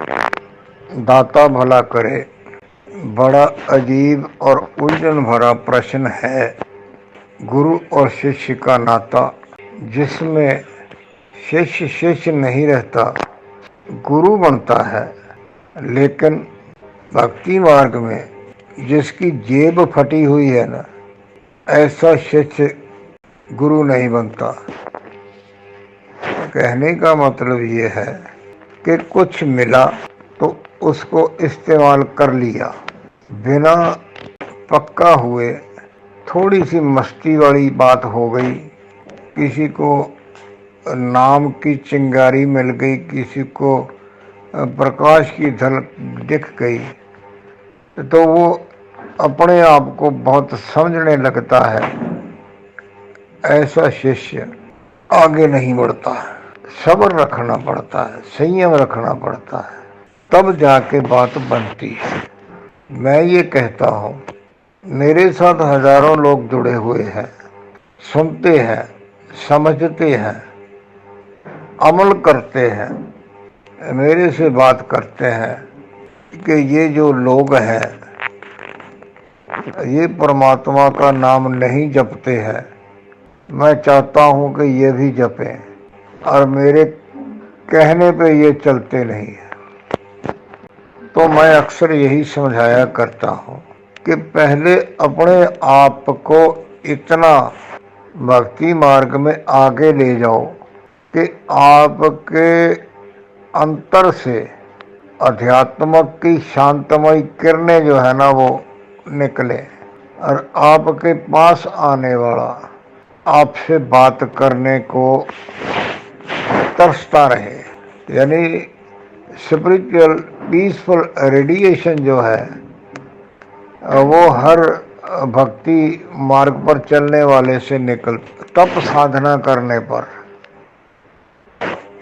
दाता भला करे। बड़ा अजीब और उलझन भरा प्रश्न है गुरु और शिष्य का नाता, जिसमें शिष्य शिष्य नहीं रहता, गुरु बनता है। लेकिन भक्ति मार्ग में जिसकी जेब फटी हुई है ना, ऐसा शिष्य गुरु नहीं बनता। कहने का मतलब ये है कि कुछ मिला तो उसको इस्तेमाल कर लिया, बिना पक्का हुए। थोड़ी सी मस्ती वाली बात हो गई, किसी को नाम की चिंगारी मिल गई, किसी को प्रकाश की झलक दिख गई, तो वो अपने आप को बहुत समझने लगता है। ऐसा शिष्य आगे नहीं बढ़ता। सब्र रखना पड़ता है, संयम रखना पड़ता है, तब जाके बात बनती है। मैं ये कहता हूँ, मेरे साथ हजारों लोग जुड़े हुए हैं, सुनते हैं, समझते हैं, अमल करते हैं, मेरे से बात करते हैं कि ये जो लोग हैं ये परमात्मा का नाम नहीं जपते हैं। मैं चाहता हूँ कि ये भी जपें, और मेरे कहने पे ये चलते नहीं है। तो मैं अक्सर यही समझाया करता हूँ कि पहले अपने आप को इतना भक्ति मार्ग में आगे ले जाओ कि आपके अंतर से अध्यात्म की शांतमयी किरणें जो है ना वो निकले, और आपके पास आने वाला आपसे बात करने को तरसता रहे। यानी स्पिरिचुअल पीसफुल रेडिएशन जो है वो हर भक्ति मार्ग पर चलने वाले से निकल, तप साधना करने पर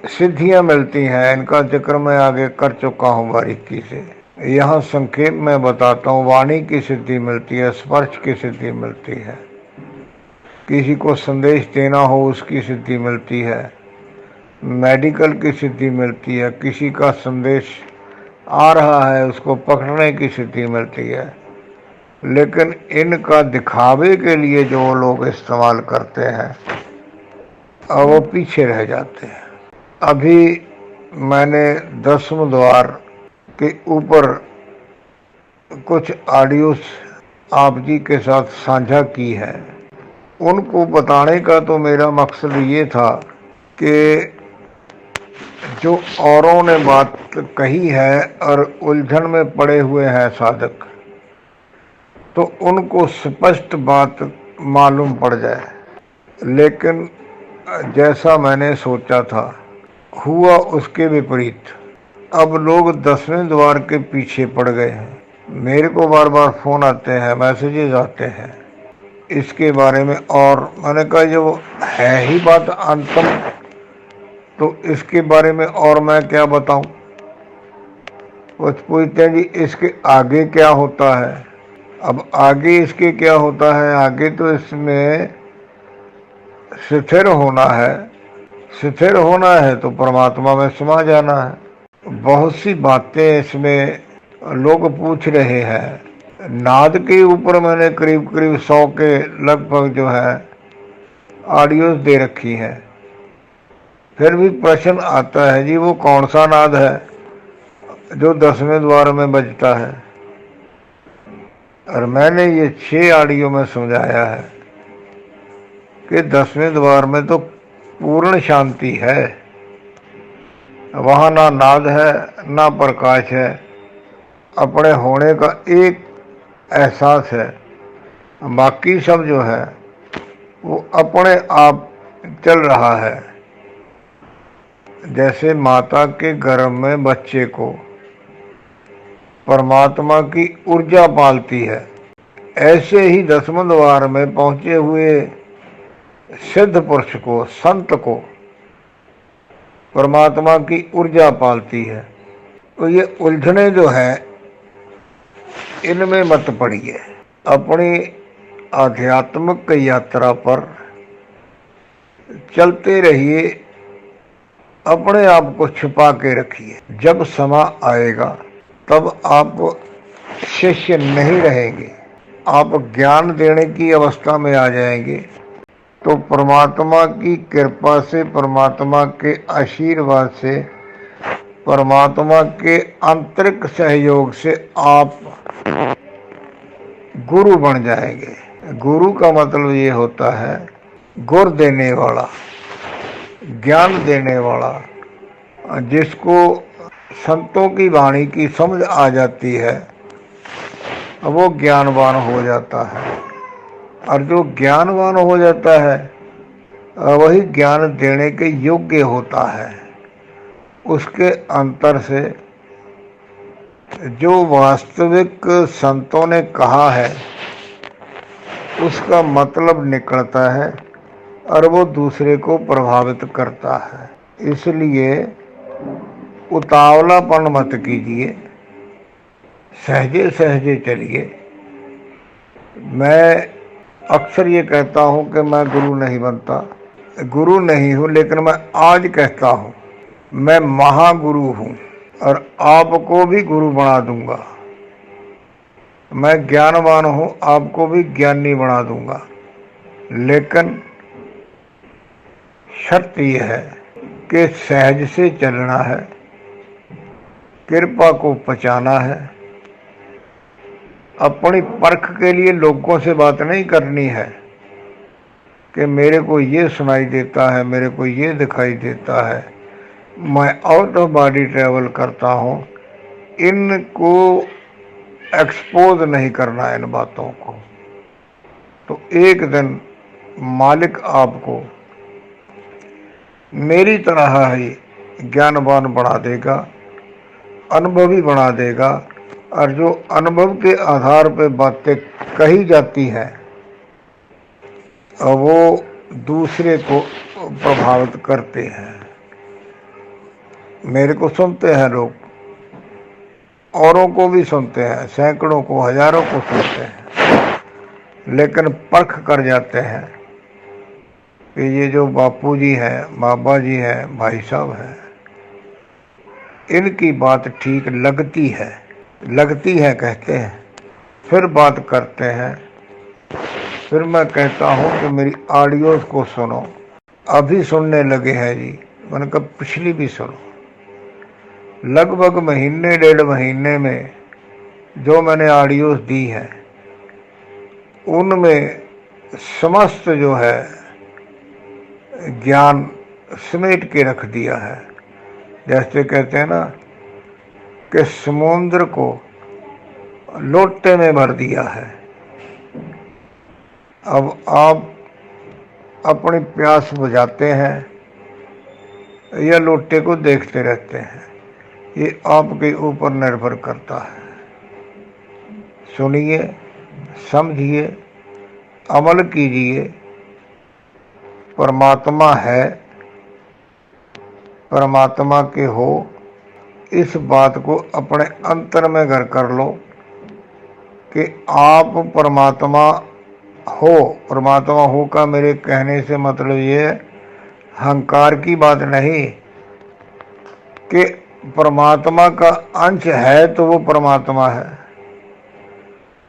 सिद्धियां मिलती हैं। इनका जिक्र मैं आगे कर चुका हूँ बारीकी से, यहाँ संक्षेप में बताता हूँ। वाणी की सिद्धि मिलती है, स्पर्श की सिद्धि मिलती है, किसी को संदेश देना हो उसकी सिद्धि मिलती है, मेडिकल की सिद्धि मिलती है, किसी का संदेश आ रहा है उसको पकड़ने की सिद्धि मिलती है। लेकिन इनका दिखावे के लिए जो लोग इस्तेमाल करते हैं और वो पीछे रह जाते हैं। अभी मैंने 10वें द्वार के ऊपर कुछ ऑडियोस आप जी के साथ साझा की है। उनको बताने का तो मेरा मकसद ये था कि जो औरों ने बात कही है और उलझन में पड़े हुए हैं साधक, तो उनको स्पष्ट बात मालूम पड़ जाए। लेकिन जैसा मैंने सोचा था हुआ उसके विपरीत। अब लोग 10वें द्वार के पीछे पड़ गए हैं। मेरे को बार बार फ़ोन आते हैं, मैसेजेस आते हैं इसके बारे में, और मैंने कहा जो है ही बात अंतम, तो इसके बारे में और मैं क्या बताऊं। वो पूछते हैं जी इसके आगे क्या होता है। अब आगे इसके क्या होता है, आगे तो इसमें स्थिर होना है। स्थिर होना है तो परमात्मा में समा जाना है। बहुत सी बातें इसमें लोग पूछ रहे हैं। नाद के ऊपर मैंने करीब करीब 100 के लगभग जो है ऑडियोज दे रखी हैं। फिर भी प्रश्न आता है जी वो कौन सा नाद है जो 10वें द्वार में बजता है। और मैंने ये 6 ऑडियो में समझाया है कि 10वें द्वार में तो पूर्ण शांति है, वहाँ ना नाद है ना प्रकाश है, अपने होने का एक एहसास है। बाकी सब जो है वो अपने आप चल रहा है। जैसे माता के गर्भ में बच्चे को परमात्मा की ऊर्जा पालती है, ऐसे ही 10वें द्वार में पहुंचे हुए सिद्ध पुरुष को, संत को परमात्मा की ऊर्जा पालती है। तो ये उलझने जो है इनमें मत पड़िए। अपनी आध्यात्मिक यात्रा पर चलते रहिए अपने आप को छुपा के रखिए। जब समय आएगा तब आप शिष्य नहीं रहेंगे, आप ज्ञान देने की अवस्था में आ जाएंगे। तो परमात्मा की कृपा से, परमात्मा के आशीर्वाद से, परमात्मा के आंतरिक सहयोग से आप गुरु बन जाएंगे। गुरु का मतलब ये होता है गुर देने वाला, ज्ञान देने वाला, जिसको संतों की वाणी की समझ आ जाती है, वो ज्ञानवान हो जाता है। और जो ज्ञानवान हो जाता है वही ज्ञान देने के योग्य होता है। उसके अंतर से जो वास्तविक संतों ने कहा है उसका मतलब निकलता है और वो दूसरे को प्रभावित करता है। इसलिए उतावलापन मत कीजिए, सहजे सहजे चलिए। मैं अक्सर ये कहता हूँ कि मैं गुरु नहीं बनता, गुरु नहीं हूँ, लेकिन मैं आज कहता हूँ मैं महागुरु हूँ और आपको भी गुरु बना दूंगा। मैं ज्ञानवान हूँ, आपको भी ज्ञानी बना दूंगा। लेकिन शर्त यह है कि सहज से चलना है, कृपा को पचाना है। अपनी परख के लिए लोगों से बात नहीं करनी है कि मेरे को ये सुनाई देता है, मेरे को ये दिखाई देता है, मैं आउट ऑफ बॉडी ट्रैवल करता हूँ। इनको एक्सपोज नहीं करना, इन बातों को। तो एक दिन मालिक आपको मेरी तरह ही ज्ञानवान बना देगा, अनुभवी बना देगा। और जो अनुभव के आधार पर बातें कही जाती हैं वो दूसरे को प्रभावित करते हैं। मेरे को सुनते हैं लोग, औरों को भी सुनते हैं, सैकड़ों को, हजारों को सुनते हैं, लेकिन परख कर जाते हैं कि ये जो बापू जी हैं, बाबा जी हैं, भाई साहब हैं, इनकी बात ठीक लगती है कहते हैं, फिर बात करते हैं। फिर मैं कहता हूँ कि मेरी ऑडियोज को सुनो। अभी सुनने लगे हैं जी, मैंने कहा पिछली भी सुनो। लगभग महीने, 1.5 महीने में जो मैंने ऑडियोज दी हैं उनमें समस्त जो है ज्ञान समेट के रख दिया है। जैसे कहते हैं ना कि समुद्र को लोटे में भर दिया है। अब आप अपनी प्यास बुझाते हैं या लोटे को देखते रहते हैं, ये आपके ऊपर निर्भर करता है। सुनिए, समझिए, अमल कीजिए। परमात्मा है, परमात्मा के हो, इस बात को अपने अंतर में घर कर लो कि आप परमात्मा हो। परमात्मा हो का मेरे कहने से मतलब ये अहंकार की बात नहीं कि परमात्मा का अंश है तो वो परमात्मा है।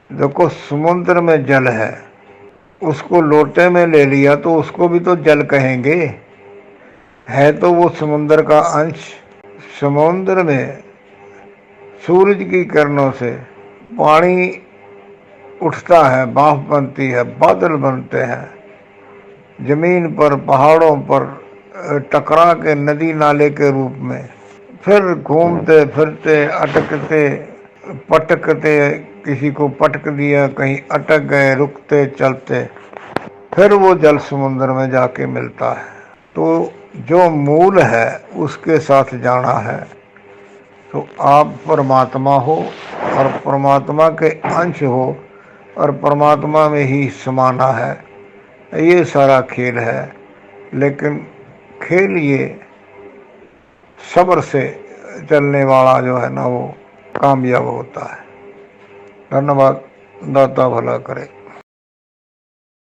देखो, समुद्र में जल है, उसको लोटे में ले लिया तो उसको भी तो जल कहेंगे, है तो वो समुद्र का अंश। समुद्र में सूरज की किरणों से पानी उठता है, भाप बनती है, बादल बनते हैं, जमीन पर, पहाड़ों पर टकरा के नदी नाले के रूप में, फिर घूमते फिरते, अटकते पटकते, किसी को पटक दिया, कहीं अटक गए, रुकते चलते, फिर वो जल समुद्र में जाके मिलता है। तो जो मूल है उसके साथ जाना है। तो आप परमात्मा हो और परमात्मा के अंश हो और परमात्मा में ही समाना है। ये सारा खेल है, लेकिन खेल ये सब्र से चलने वाला जो है ना वो कामयाब होता है। धन्यवाद। दाता भला करे।